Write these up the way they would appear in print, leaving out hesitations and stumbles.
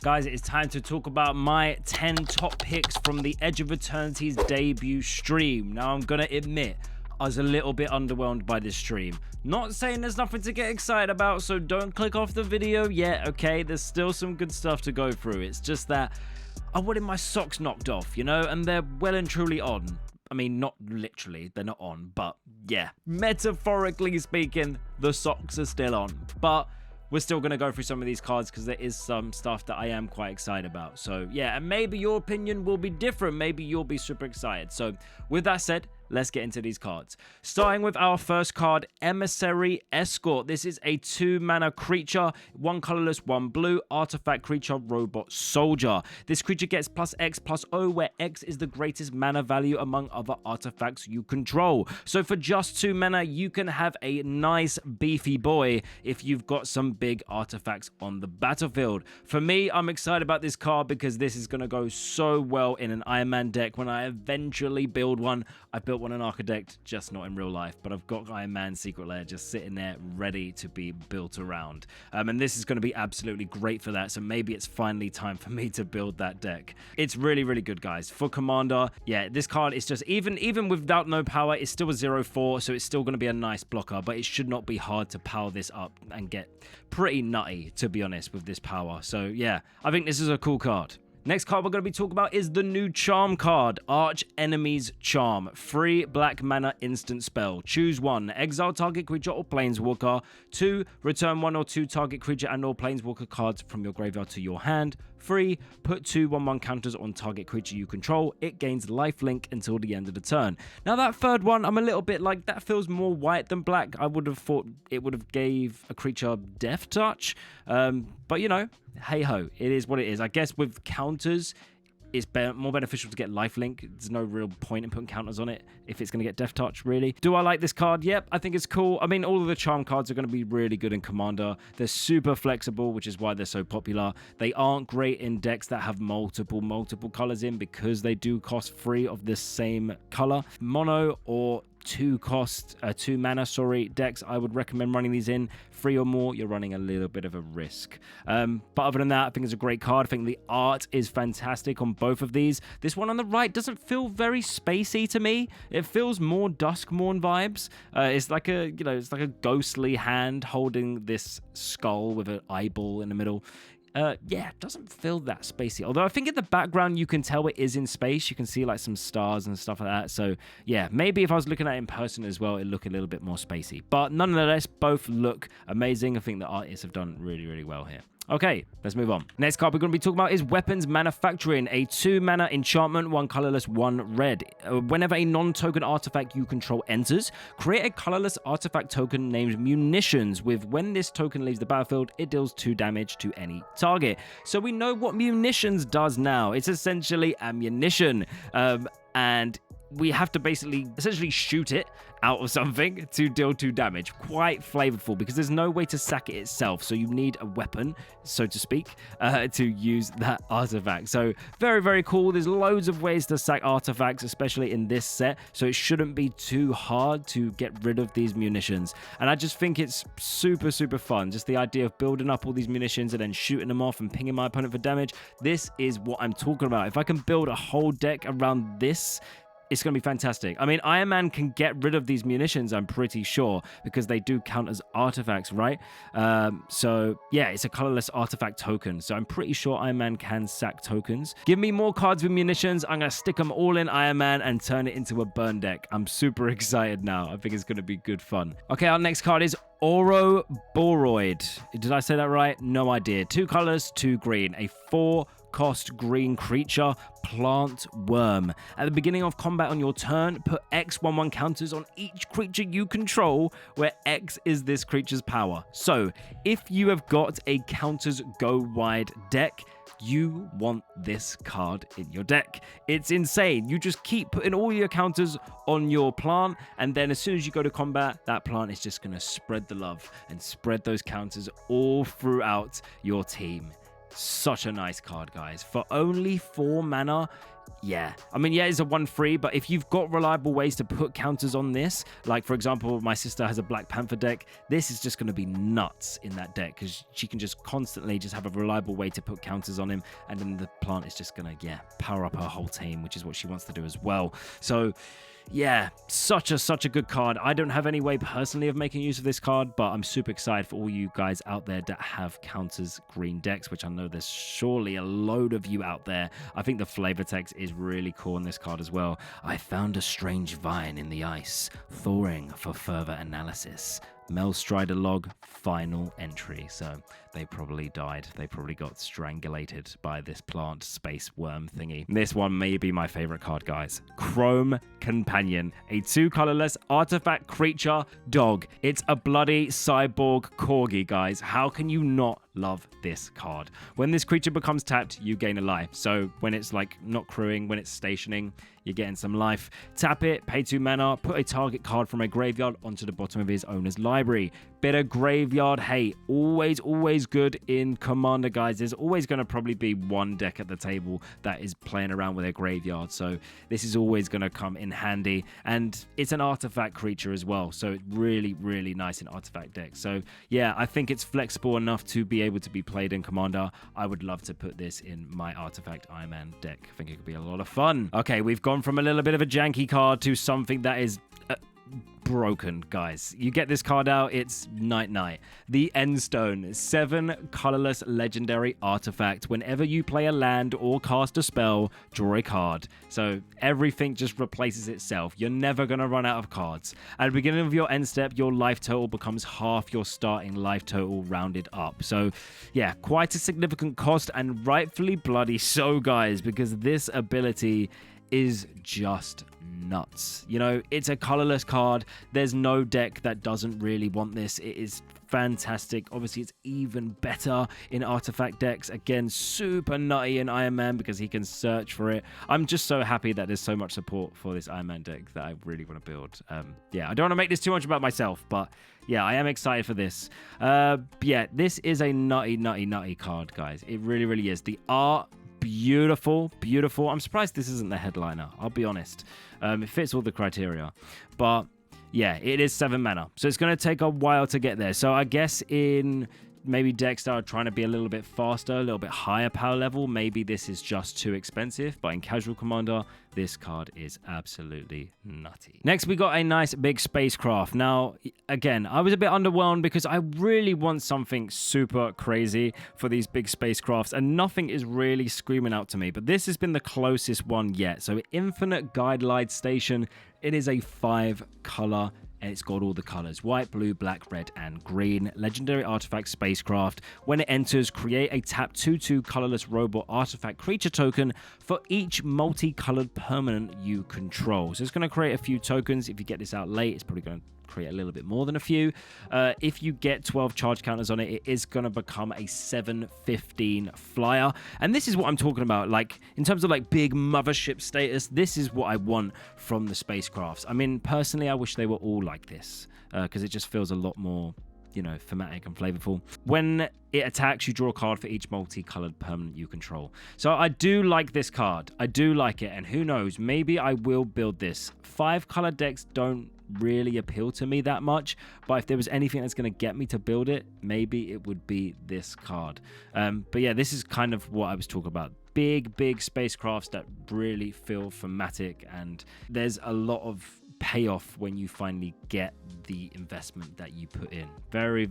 Guys, it's time to talk about my 10 top picks from the Edge of Eternities debut stream. Now, I'm going to admit, I was a little bit underwhelmed by this stream. Not saying there's nothing to get excited about, so don't click off the video yet, okay? There's still some good stuff to go through. It's just that I wanted my socks knocked off, you know? And they're well and truly on. I mean, not literally, they're not on, but yeah. Metaphorically speaking, the socks are still on. But we're still going to go through some of these cards because there is some stuff that I am quite excited about. So yeah, and maybe your opinion will be different. Maybe you'll be super excited. So with that said, let's get into these cards. Starting with our first card, Emissary Escort. This is a 2-mana creature, 1 colorless, 1 blue, artifact creature, robot soldier. This creature gets +X/+O, where X is the greatest mana value among other artifacts you control. So for just 2 mana, you can have a nice beefy boy if you've got some big artifacts on the battlefield. For me, I'm excited about this card because this is going to go so well in an Iron Man deck when I eventually build one. I built one in Architect, just not in real life, but I've got Iron Man Secret Lair just sitting there ready to be built around. And this is going to be absolutely great for that, so maybe it's finally time for me to build that deck. It's really, really good, guys. For Commander, yeah, this card is just, even without no power, it's still a 0/4, so it's still going to be a nice blocker, but it should not be hard to power this up and get pretty nutty, to be honest, with this power. So yeah, I think this is a cool card. Next card we're going to be talking about is the new Charm card, Archenemy's Charm. 3 black mana instant spell. Choose 1, exile target creature or planeswalker. 2, return 1 or 2 target creature and or planeswalker cards from your graveyard to your hand. 3, put 2 1/1 counters on target creature you control. It gains lifelink until the end of the turn. Now that third one, I'm a little bit like, that feels more white than black. I would have thought it would have gave a creature Deft touch. But you know, hey ho, it is what it is. I guess with counters, it's more beneficial to get lifelink. There's no real point in putting counters on it if it's going to get Deft Touch, really. Do I like this card? Yep, I think it's cool. I mean, all of the Charm cards are going to be really good in Commander. They're super flexible, which is why they're so popular. They aren't great in decks that have multiple colors in because they do cost 3 of the same color. Mono or 2 mana decks, I would recommend running these in. 3 or more, you're running a little bit of a risk. But other than that, I think it's a great card. I think the art is fantastic on both of these. This one on the right doesn't feel very spacey to me. It feels more Duskmourn vibes. It's like a, you know, it's like a ghostly hand holding this skull with an eyeball in the middle. Yeah, it doesn't feel that spacey. Although I think in the background you can tell it is in space. You can see like some stars and stuff like that. So yeah, maybe if I was looking at it in person as well, it'd look a little bit more spacey. But nonetheless, both look amazing. I think the artists have done really, really well here. Okay, let's move on. Next card we're going to be talking about is Weapons Manufacturing, a 2-mana enchantment, 1 colorless, 1 red. Whenever a non-token artifact you control enters, create a colorless artifact token named Munitions. When this token leaves the battlefield, it deals 2 damage to any target. So we know what Munitions does now. It's essentially ammunition, and we have to essentially shoot it out of something to deal 2 damage. Quite flavorful because there's no way to sack it itself, so you need a weapon, so to speak, to use that artifact. So very, very cool. There's loads of ways to sack artifacts, especially in this set, so it shouldn't be too hard to get rid of these munitions. And I just think it's super, super fun. Just the idea of building up all these munitions and then shooting them off and pinging my opponent for damage. This is what I'm talking about. If I can build a whole deck around this, it's going to be fantastic. I mean, Iron Man can get rid of these munitions, I'm pretty sure, because they do count as artifacts, right? So, yeah, it's a colorless artifact token. So I'm pretty sure Iron Man can sack tokens. Give me more cards with munitions. I'm going to stick them all in Iron Man and turn it into a burn deck. I'm super excited now. I think it's going to be good fun. Okay, our next card is Ouroboroid. Did I say that right? No idea. 2 colors, 2 green. A 4-cost green creature, plant worm. At the beginning of combat on your turn, put X 1/1 counters on each creature you control, where X is this creature's power. So, if you have got a counters go wide deck, you want this card in your deck. It's insane. You just keep putting all your counters on your plant, and then as soon as you go to combat, that plant is just going to spread the love and spread those counters all throughout your team. Such a nice card, guys. For only 4 mana, yeah, I mean, yeah, it's a 1/3, but if you've got reliable ways to put counters on this, like for example, my sister has a Black Panther deck, this is just going to be nuts in that deck because she can just constantly just have a reliable way to put counters on him, and then the plant is just going to, yeah, power up her whole team, which is what she wants to do as well. So yeah, such a good card. I don't have any way personally of making use of this card, but I'm super excited for all you guys out there that have counters green decks, which I know there's surely a load of you out there. I think the flavor text is really cool in this card as well. I found a strange vine in the ice, thawing for further analysis. Melstrider log, final entry. So they probably died. They probably got strangulated by this plant space worm thingy. This one may be my favorite card, guys. Chrome Companion, a 2 colorless artifact creature dog. It's a bloody cyborg corgi, guys. How can you not love this card? When this creature becomes tapped, you gain a life. So when it's like not crewing, when it's stationing, you're getting some life. Tap it, pay 2 mana, put a target card from a graveyard onto the bottom of his owner's library. Bit of graveyard hate. Always good in Commander, guys. There's always going to probably be one deck at the table that is playing around with a graveyard. So this is always going to come in handy. And it's an artifact creature as well. So it's really nice in artifact decks. So yeah, I think it's flexible enough to be able to be played in Commander. I would love to put this in my artifact Iron Man deck. I think it could be a lot of fun. Okay, we've gone from a little bit of a janky card to something that is broken, guys. You get this card out, it's night. The Endstone, 7 colorless legendary artifact. Whenever you play a land or cast a spell, draw a card. So everything just replaces itself. You're never going to run out of cards. At the beginning of your end step, your life total becomes half your starting life total rounded up. So yeah, quite a significant cost, and rightfully bloody so, guys, because this ability is just nuts. You know, it's a colorless card. There's no deck that doesn't really want this. It is fantastic. Obviously, it's even better in artifact decks. Again, super nutty in Iron Man because he can search for it. I'm just so happy that there's so much support for this Iron Man deck that I really want to build. Yeah, I don't want to make this too much about myself, but yeah, I am excited for this. Yeah, this is a nutty card, guys. It really is. The art, beautiful. I'm surprised this isn't the headliner, I'll be honest. It fits all the criteria, but yeah, it is 7 mana, so it's going to take a while to get there. So I guess in maybe decks that are trying to be a little bit faster, a little bit higher power level, maybe this is just too expensive, but in casual Commander, this card is absolutely nutty. Next, we got a nice big spacecraft. Now, again, I was a bit underwhelmed because I really want something super crazy for these big spacecrafts, and nothing is really screaming out to me, but this has been the closest one yet. So Infinite Guideline Station, it is a 5 color, and it's got all the colors: white, blue, black, red, and green. Legendary artifact spacecraft. When it enters, create a tap 2/2 colorless robot artifact creature token for each multicolored permanent you control. So it's going to create a few tokens. If you get this out late, it's probably going to create a little bit more than a few. If you get 12 charge counters on it, it is going to become a 7/15 flyer. And this is what I'm talking about. Like, in terms of like big mothership status, this is what I want from the spacecrafts. I mean, personally, I wish they were all like this because it just feels a lot more, you know, thematic and flavorful. When it attacks, you draw a card for each multicolored permanent you control. So I do like this card. I do like it. And who knows, maybe I will build this. 5 color decks don't really appeal to me that much, but if there was anything that's going to get me to build it, maybe it would be this card. But yeah, this is kind of what I was talking about. Big spacecrafts that really feel thematic, and there's a lot of payoff when you finally get the investment that you put in. Very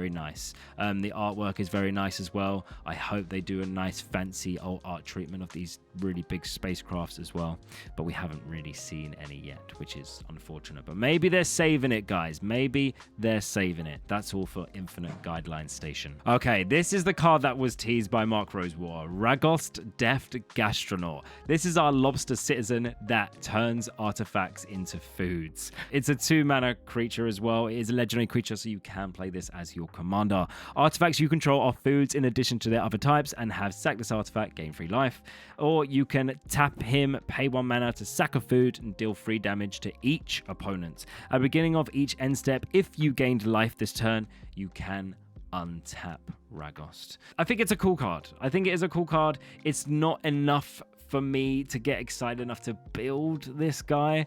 nice. The artwork is very nice as well. I hope they do a nice fancy old art treatment of these really big spacecrafts as well, but we haven't really seen any yet, which is unfortunate. But maybe they're saving it, guys. Maybe they're saving it. That's all for Infinite Guideline Station. Okay, this is the card that was teased by Mark Rosewater. Ragost, Deft, Gastronaut. This is our lobster citizen that turns artifacts into foods. It's a 2 mana creature as well. It is a legendary creature, so you can play this as your commander. Artifacts you control are foods in addition to their other types and have sack this artifact, gain 3 life. Or you can tap him, pay 1 mana to sack a food and deal 3 damage to each opponent. At the beginning of each end step, if you gained life this turn, you can untap Ragost. I think it's a cool card. I think it is a cool card. It's not enough for me to get excited enough to build this guy.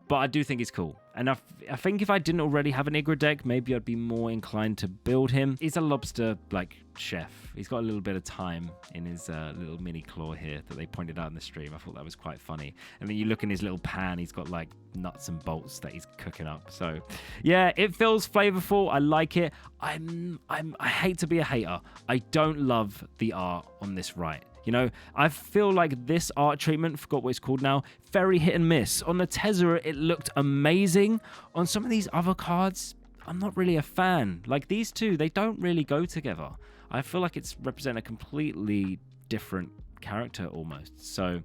But I do think he's cool. And I think if I didn't already have an Igra deck, maybe I'd be more inclined to build him. He's a lobster, like, chef. He's got a little bit of time in his little mini claw here that they pointed out in the stream. I thought that was quite funny. And then you look in his little pan, he's got, like, nuts and bolts that he's cooking up. So, yeah, it feels flavorful. I like it. I hate to be a hater. I don't love the art on this right. You know, I feel like this art treatment, forgot what it's called now, very hit and miss. On the Tezera, it looked amazing. On some of these other cards, I'm not really a fan. Like these two, they don't really go together. I feel like it's represent a completely different character almost. So,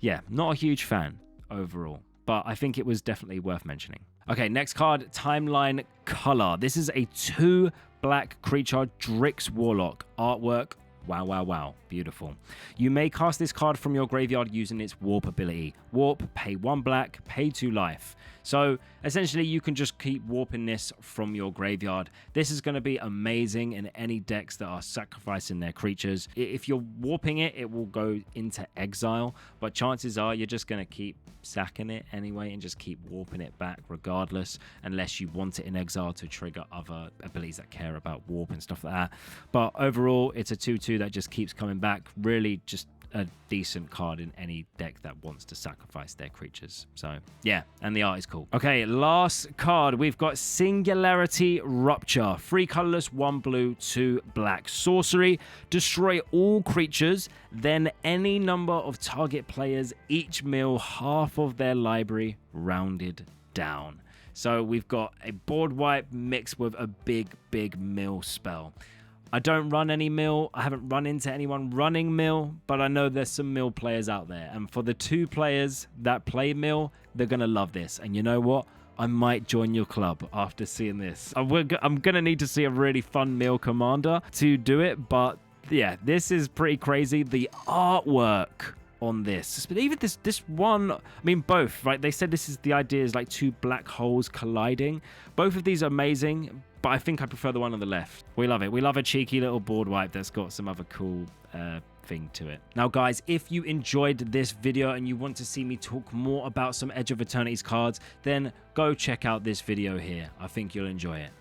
yeah, not a huge fan overall. But I think it was definitely worth mentioning. Okay, next card, Timeline Culler. This is a 2-black creature, Drix Warlock. Artwork. Wow, wow, wow. Beautiful. You may cast this card from your graveyard using its Warp ability. Warp, pay 1 black, pay 2 life. So essentially you can just keep warping this from your graveyard. This is going to be amazing in any decks that are sacrificing their creatures. If you're warping it, it will go into exile, but chances are you're just going to keep sacking it anyway and just keep warping it back regardless, unless you want it in exile to trigger other abilities that care about warp and stuff like that. But overall, it's a 2/2 that just keeps coming back. Really just a decent card in any deck that wants to sacrifice their creatures. So yeah, and the art is cool. Okay, last card, we've got Singularity Rupture. 3 colorless, 1 blue, 2 black. Sorcery, destroy all creatures, then any number of target players each mill half of their library, rounded down. So we've got a board wipe mixed with a big mill spell. I don't run any mill. I haven't run into anyone running mill, but I know there's some mill players out there. And for the 2 players that play mill, they're going to love this. And you know what? I might join your club after seeing this. I'm going to need to see a really fun mill commander to do it. But yeah, this is pretty crazy. The artwork on this, but even this one, I mean both, right? They said this is the idea is like 2 black holes colliding. Both of these are amazing, but I think I prefer the one on the left. We love it. We love a cheeky little board wipe that's got some other cool thing to it. Now guys, if you enjoyed this video and you want to see me talk more about some Edge of Eternities cards, then go check out this video here. I think you'll enjoy it.